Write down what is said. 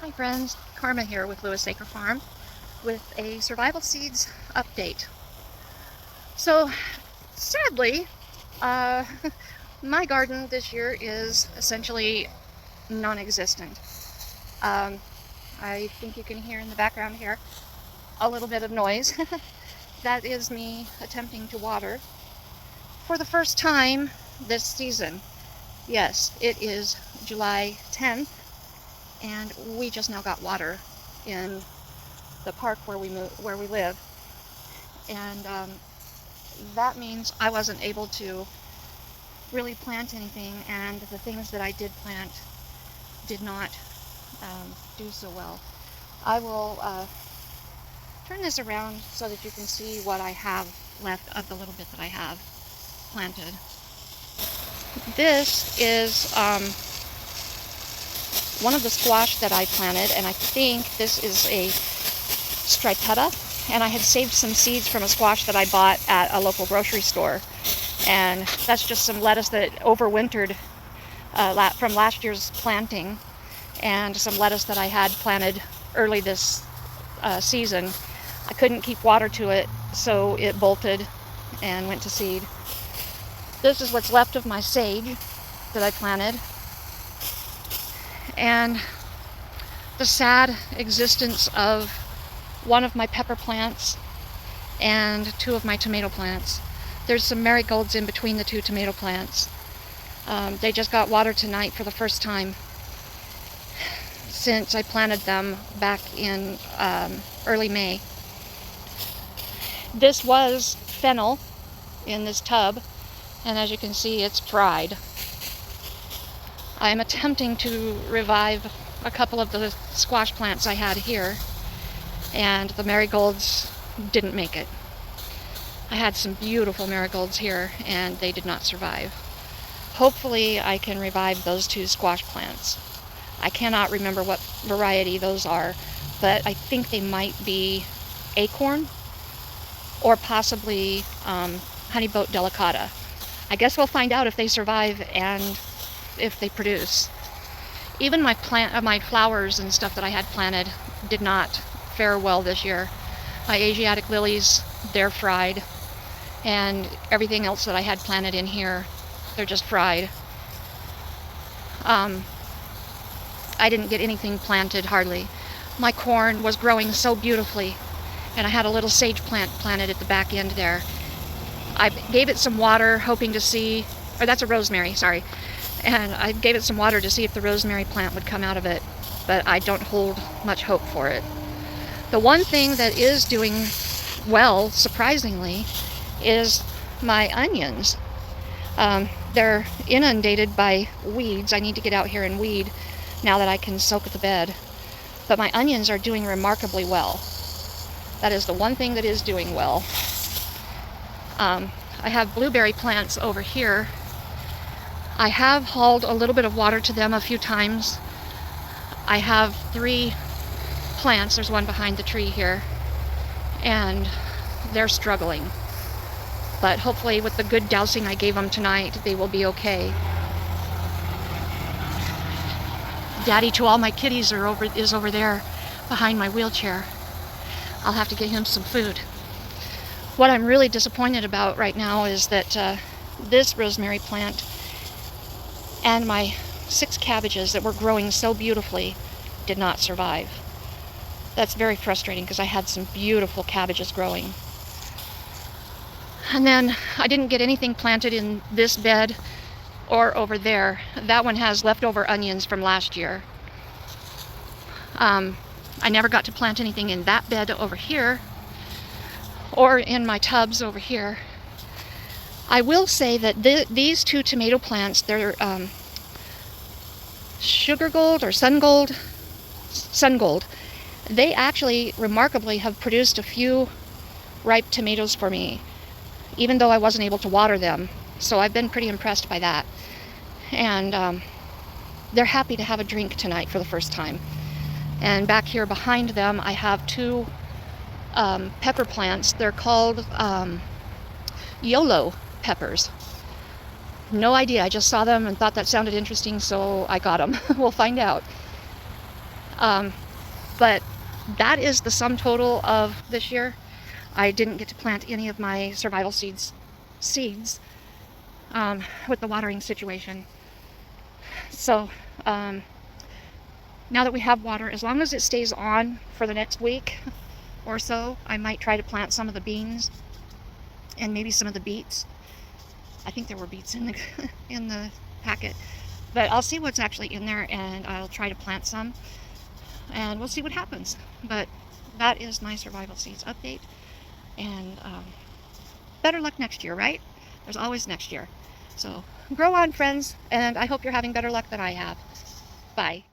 Hi friends, Karma here with Lewis Acre Farm with a survival seeds update. So sadly, uh, my garden this year is essentially non-existent. I think you can hear in the background here a little bit of noise. That is me attempting to water for the first time this season. Yes, it is July 10th and we just now got water in the park where we live, and that means I wasn't able to really plant anything, and the things that I did plant did not do so well. I will turn this around so that you can see what I have left of the little bit that I have planted. This is one of the squash that I planted, and I think this is a stripetta, and I had saved some seeds from a squash that I bought at a local grocery store, and that's just some lettuce that overwintered from last year's planting, and some lettuce that I had planted early this season. I couldn't keep water to it, so it bolted and went to seed. This is what's left of my sage that I planted, and the sad existence of one of my pepper plants and two of my tomato plants. There's some marigolds in between the two tomato plants. They just got water tonight for the first time since I planted them back in early May. This was fennel in this tub, and as you can see, it's dried. I'm attempting to revive a couple of the squash plants I had here, and the marigolds didn't make it. I had some beautiful marigolds here, and they did not survive. Hopefully I can revive those two squash plants. I cannot remember what variety those are, but I think they might be acorn or possibly honeyboat delicata. I guess we'll find out if they survive and if they produce. Even my flowers and stuff that I had planted did not fare well this year. My Asiatic lilies, they're fried, and everything else that I had planted in here, they're just fried. I didn't get anything planted hardly. My corn was growing so beautifully, and I had a little sage plant planted at the back end there. I gave it some water hoping to see, or that's a rosemary, sorry. And I gave it some water to see if the rosemary plant would come out of it, but I don't hold much hope for it. The one thing that is doing well, surprisingly, is my onions. They're inundated by weeds. I need to get out here and weed now that I can soak the bed. But my onions are doing remarkably well. That is the one thing that is doing well. I have blueberry plants over here. I have hauled a little bit of water to them a few times. I have 3 plants, there's one behind the tree here, and they're struggling. But hopefully with the good dousing I gave them tonight, they will be okay. Daddy to all my kitties is over there behind my wheelchair. I'll have to get him some food. What I'm really disappointed about right now is that this rosemary plant and my 6 cabbages that were growing so beautifully did not survive. That's very frustrating because I had some beautiful cabbages growing. And then I didn't get anything planted in this bed or over there. That one has leftover onions from last year. I never got to plant anything in that bed over here or in my tubs over here. I will say that these 2 tomato plants, they're sugar gold or sun gold. They actually remarkably have produced a few ripe tomatoes for me, even though I wasn't able to water them. So I've been pretty impressed by that. And they're happy to have a drink tonight for the first time. And back here behind them, I have 2 pepper plants. They're called YOLO peppers. No idea. I just saw them and thought that sounded interesting, so I got them. We'll find out. But that is the sum total of this year. I didn't get to plant any of my survival seeds with the watering situation. So now that we have water, as long as it stays on for the next week or so, I might try to plant some of the beans and maybe some of the beets. I think there were beets in the in the packet, but I'll see what's actually in there, and I'll try to plant some, and we'll see what happens. But that is my survival seeds update, and better luck next year, right? There's always next year. So grow on, friends, and I hope you're having better luck than I have. Bye.